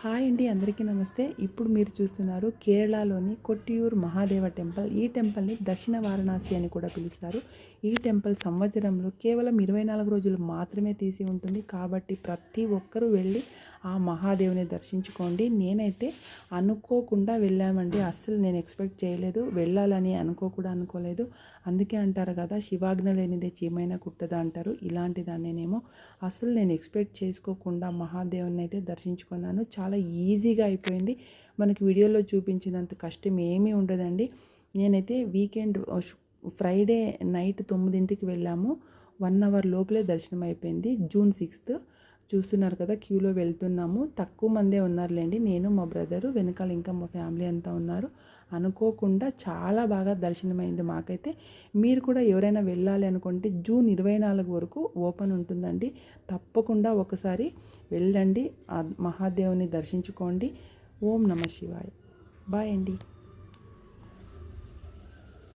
Hi అండి, అందరికీ నమస్తే. ఇప్పుడు మీరు చూస్తున్నారు కేరళలోని కొట్టియూర్ మహాదేవ టెంపుల్. ఈ టెంపుల్ని దక్షిణ వారణాసి అని కూడా పిలుస్తారు. ఈ టెంపుల్ సంవత్సరంలో కేవలం 24 రోజులు మాత్రమే తీసి ఉంటుంది. కాబట్టి ప్రతి ఒక్కరూ వెళ్ళి ఆ మహాదేవుని దర్శించుకోండి. నేనైతే అనుకోకుండా వెళ్ళామండి. అస్సలు నేను ఎక్స్పెక్ట్ చేయలేదు, వెళ్ళాలని అనుకోలేదు. అందుకే అంటారు కదా, శివాజ్ఞ లేనిదే చీమైనా కుట్టదా అంటారు. ఇలాంటి దాన్నేనేమో అసలు నేను ఎక్స్పెక్ట్ చేసుకోకుండా మహాదేవుని అయితే దర్శించుకున్నాను. చాలా ఈజీగా అయిపోయింది. మనకి వీడియోలో చూపించినంత కష్టం ఏమీ ఉండదండి. నేనైతే వీకెండ్ ఫ్రైడే నైట్ 9ంటికి వెళ్ళాము. 1 అవర్ లోపలే దర్శనం అయిపోయింది. జూన్ 6th చూస్తున్నారు కదా, క్యూలో వెళ్తున్నాము. తక్కువ మందే ఉన్నారులేండి, నేను మా బ్రదరు, వెనకాల ఇంకా మా ఫ్యామిలీ అంతా ఉన్నారు. అనుకోకుండా చాలా బాగా దర్శనమైంది మాకైతే. మీరు కూడా ఎవరైనా వెళ్ళాలి అనుకుంటే జూన్ 24 వరకు ఓపెన్ ఉంటుందండి. తప్పకుండా ఒకసారి వెళ్ళండి, ఆ మహాదేవుని దర్శించుకోండి. ఓం నమ శివాయ. బాయ్ అండి.